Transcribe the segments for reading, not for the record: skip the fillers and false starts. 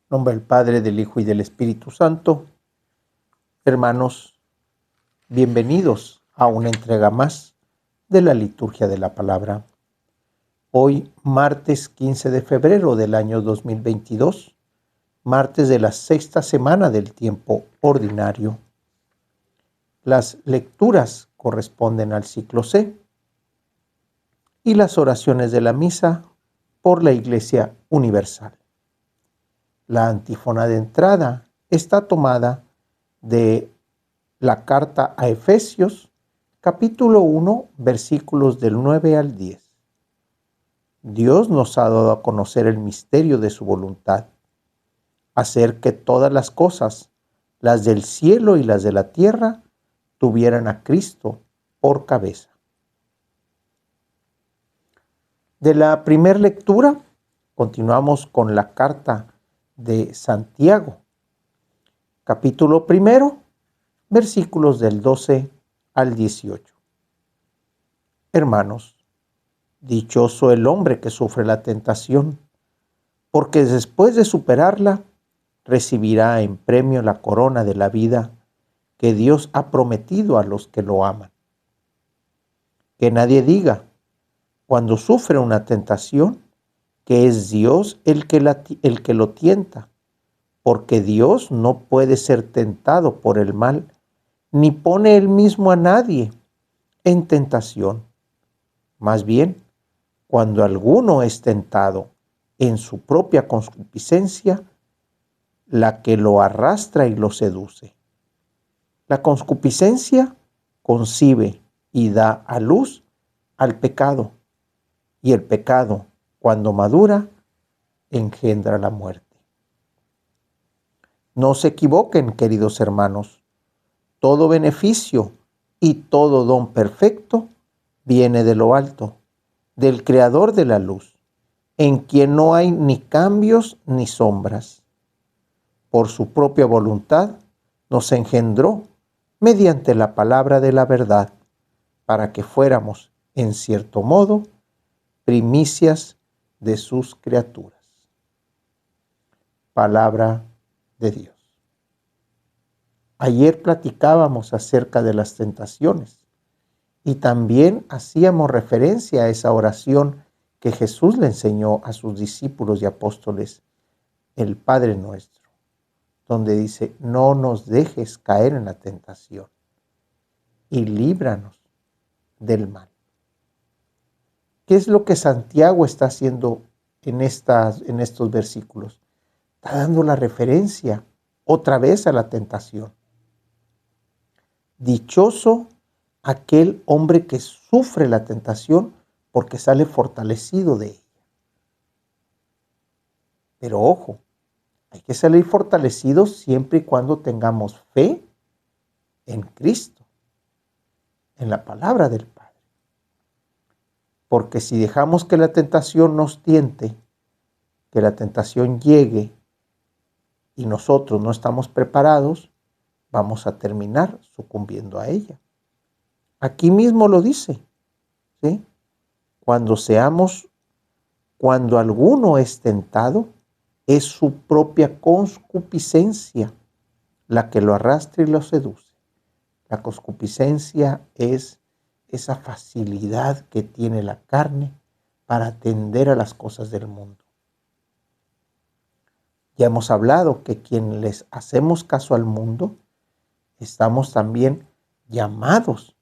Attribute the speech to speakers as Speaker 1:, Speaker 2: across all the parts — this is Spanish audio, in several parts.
Speaker 1: En nombre del Padre, del Hijo y del Espíritu Santo. Hermanos, bienvenidos a una entrega más de la liturgia de la palabra. Hoy, martes 15 de febrero del año 2022, martes de la sexta semana del tiempo ordinario. Las lecturas corresponden al ciclo C y las oraciones de la misa por la Iglesia Universal. La antífona de entrada está tomada de la carta a Efesios, capítulo 1, versículos del 9 al 10. Dios nos ha dado a conocer el misterio de su voluntad, hacer que todas las cosas, las del cielo y las de la tierra, tuvieran a Cristo por cabeza. De la primera lectura, continuamos con la carta de Santiago, capítulo 1, versículos del 12 al 18. Hermanos, dichoso el hombre que sufre la tentación, porque después de superarla, recibirá en premio la corona de la vida que Dios ha prometido a los que lo aman. Que nadie diga, cuando sufre una tentación, que es Dios el que lo tienta, porque Dios no puede ser tentado por el mal, ni pone él mismo a nadie en tentación. Más bien, cuando alguno es tentado en su propia concupiscencia, la que lo arrastra y lo seduce. La concupiscencia concibe y da a luz al pecado, y el pecado, cuando madura, engendra la muerte. No se equivoquen, queridos hermanos. Todo beneficio y todo don perfecto viene de lo alto, del Creador de la luz, en quien no hay ni cambios ni sombras. Por su propia voluntad nos engendró mediante la palabra de la verdad, para que fuéramos, en cierto modo, primicias de sus criaturas. Palabra de Dios. Ayer platicábamos acerca de las tentaciones y también hacíamos referencia a esa oración que Jesús le enseñó a sus discípulos y apóstoles, el Padre Nuestro, donde dice, no nos dejes caer en la tentación y líbranos del mal. ¿Qué es lo que Santiago está haciendo en estos versículos? Está dando la referencia otra vez a la tentación. Dichoso aquel hombre que sufre la tentación porque sale fortalecido de ella. Pero ojo, hay que salir fortalecidos siempre y cuando tengamos fe en Cristo, en la palabra del Padre. Porque si dejamos que la tentación nos tiente, que la tentación llegue y nosotros no estamos preparados, vamos a terminar sucumbiendo a ella. Aquí mismo lo dice, ¿sí? Cuando alguno es tentado, es su propia concupiscencia la que lo arrastra y lo seduce. La concupiscencia es esa facilidad que tiene la carne para atender a las cosas del mundo. Ya hemos hablado que quien les hacemos caso al mundo, estamos también llamados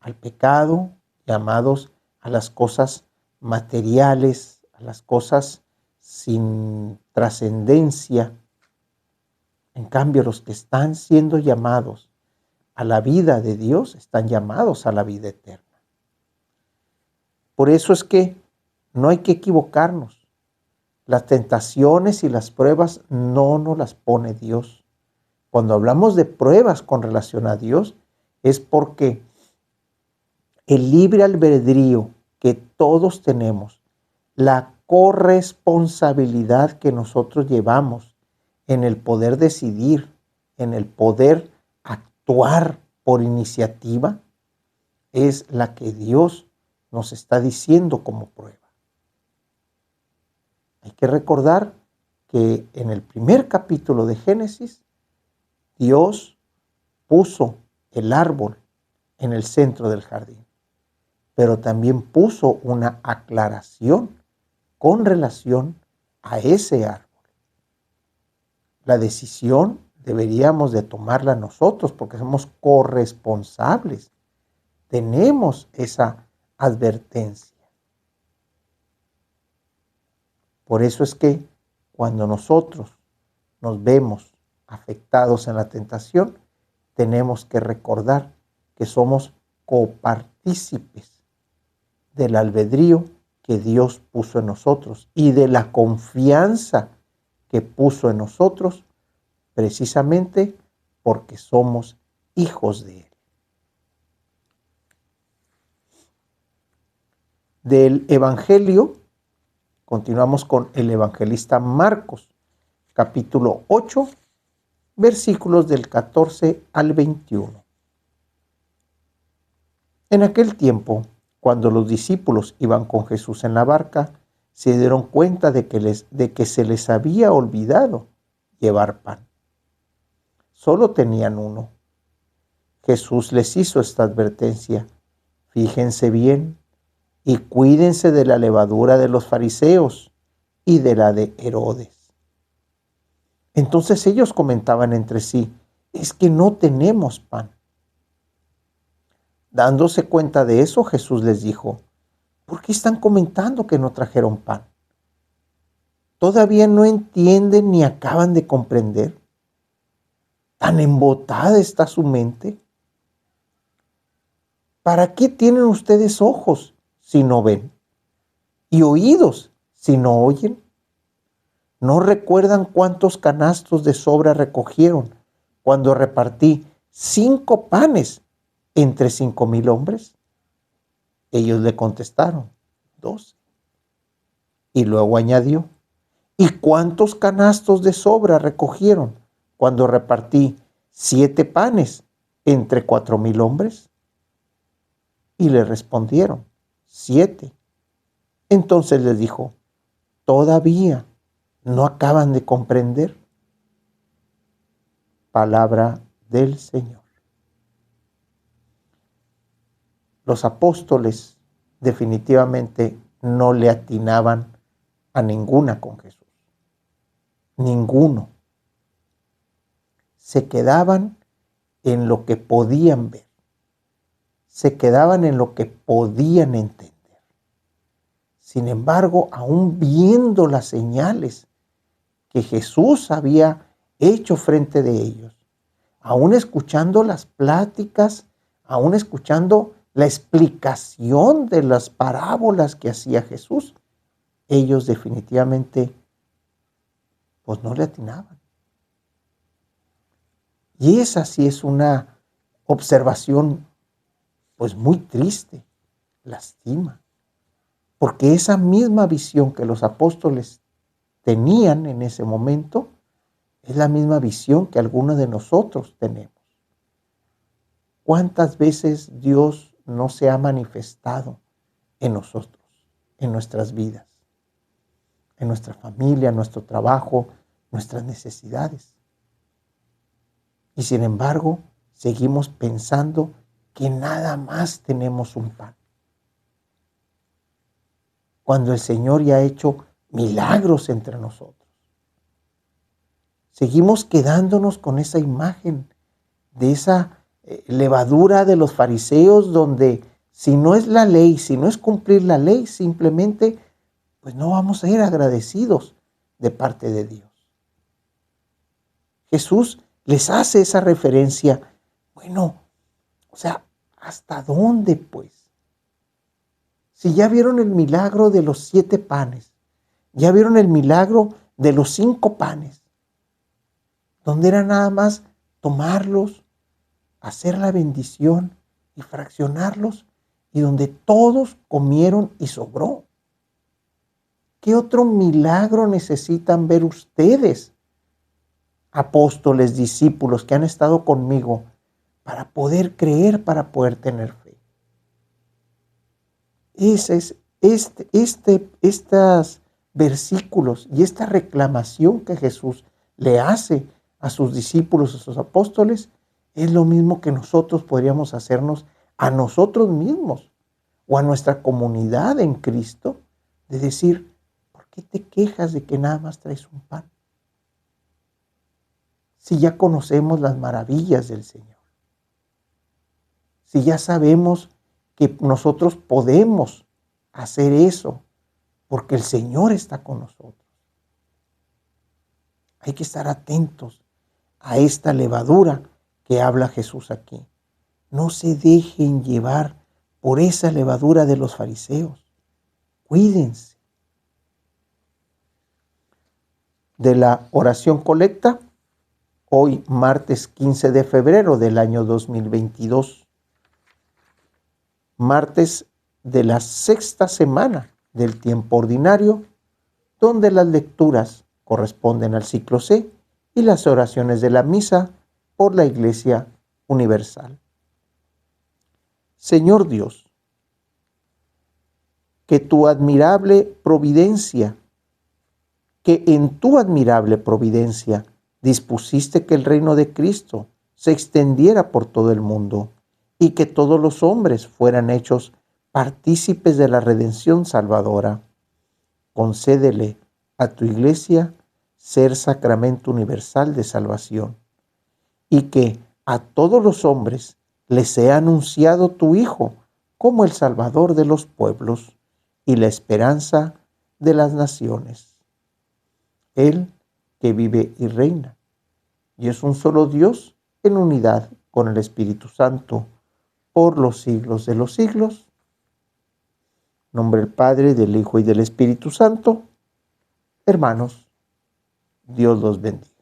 Speaker 1: al pecado, llamados a las cosas materiales, a las cosas sin trascendencia. En cambio, los que están siendo llamados a la vida de Dios están llamados a la vida eterna. Por eso es que no hay que equivocarnos. Las tentaciones y las pruebas no nos las pone Dios. Cuando hablamos de pruebas con relación a Dios, es porque el libre albedrío que todos tenemos, la corresponsabilidad que nosotros llevamos en el poder decidir, en el poder actuar por iniciativa, es la que Dios nos está diciendo como prueba. Hay que recordar que en el primer capítulo de Génesis, Dios puso el árbol en el centro del jardín, pero también puso una aclaración con relación a ese árbol. La decisión deberíamos de tomarla nosotros porque somos corresponsables. Tenemos esa advertencia. Por eso es que cuando nosotros nos vemos afectados en la tentación, tenemos que recordar que somos copartícipes del albedrío que Dios puso en nosotros y de la confianza que puso en nosotros, precisamente porque somos hijos de Él. Del Evangelio, continuamos con el evangelista Marcos, capítulo 8, versículos del 14 al 21. En aquel tiempo, cuando los discípulos iban con Jesús en la barca, se dieron cuenta de que se les había olvidado llevar pan. Solo tenían uno. Jesús les hizo esta advertencia: fíjense bien y cuídense de la levadura de los fariseos y de la de Herodes. Entonces ellos comentaban entre sí: es que no tenemos pan. Dándose cuenta de eso, Jesús les dijo: ¿por qué están comentando que no trajeron pan? ¿Todavía no entienden ni acaban de comprender? ¿Tan embotada está su mente? ¿Para qué tienen ustedes ojos si no ven? ¿Y oídos si no oyen? ¿No recuerdan cuántos canastos de sobra recogieron cuando repartí 5 panes entre 5,000 hombres? Ellos le contestaron: 12. Y luego añadió: ¿y cuántos canastos de sobra recogieron cuando repartí 7 panes entre 4,000 hombres? Y le respondieron: 7. Entonces les dijo: ¿todavía no acaban de comprender? Palabra del Señor. Los apóstoles definitivamente no le atinaban a ninguna con Jesús. Ninguno. Se quedaban en lo que podían ver. Se quedaban en lo que podían entender. Sin embargo, aún viendo las señales que Jesús había hecho frente de ellos, aún escuchando las pláticas, aún escuchando la explicación de las parábolas que hacía Jesús, ellos definitivamente pues no le atinaban. Y esa sí es una observación pues muy triste, lastima, porque esa misma visión que los apóstoles tenían en ese momento es la misma visión que algunos de nosotros tenemos. ¿Cuántas veces Dios no se ha manifestado en nosotros, en nuestras vidas, en nuestra familia, en nuestro trabajo, nuestras necesidades? Y sin embargo, seguimos pensando que nada más tenemos un pan, cuando el Señor ya ha hecho milagros entre nosotros. Seguimos quedándonos con esa imagen de esa levadura de los fariseos, donde si no es la ley, si no es cumplir la ley, simplemente pues no vamos a ser agradecidos de parte de Dios. Jesús les hace esa referencia. Bueno, o sea, ¿hasta dónde pues? Si ya vieron el milagro de los 7 panes, ya vieron el milagro de los 5 panes, donde era nada más tomarlos, hacer la bendición y fraccionarlos, y donde todos comieron y sobró. ¿Qué otro milagro necesitan ver ustedes, apóstoles, discípulos que han estado conmigo, para poder creer, para poder tener fe? Ese es estas versículos y esta reclamación que Jesús le hace a sus discípulos, a sus apóstoles, es lo mismo que nosotros podríamos hacernos a nosotros mismos o a nuestra comunidad en Cristo, de decir, ¿por qué te quejas de que nada más traes un pan? Si ya conocemos las maravillas del Señor, si ya sabemos que nosotros podemos hacer eso, porque el Señor está con nosotros. Hay que estar atentos a esta levadura que habla Jesús aquí. No se dejen llevar por esa levadura de los fariseos. Cuídense. De la oración colecta, hoy martes 15 de febrero del año 2022. Martes de la sexta semana del tiempo ordinario, donde las lecturas corresponden al ciclo C y las oraciones de la misa por la Iglesia Universal. Señor Dios, que en tu admirable providencia dispusiste que el reino de Cristo se extendiera por todo el mundo y que todos los hombres fueran hechos partícipes de la redención salvadora. Concédele a tu Iglesia ser sacramento universal de salvación y que a todos los hombres les sea anunciado tu Hijo como el Salvador de los pueblos y la esperanza de las naciones. Él que vive y reina, y es un solo Dios en unidad con el Espíritu Santo, por los siglos de los siglos. En nombre del Padre, del Hijo y del Espíritu Santo. Hermanos, Dios los bendiga.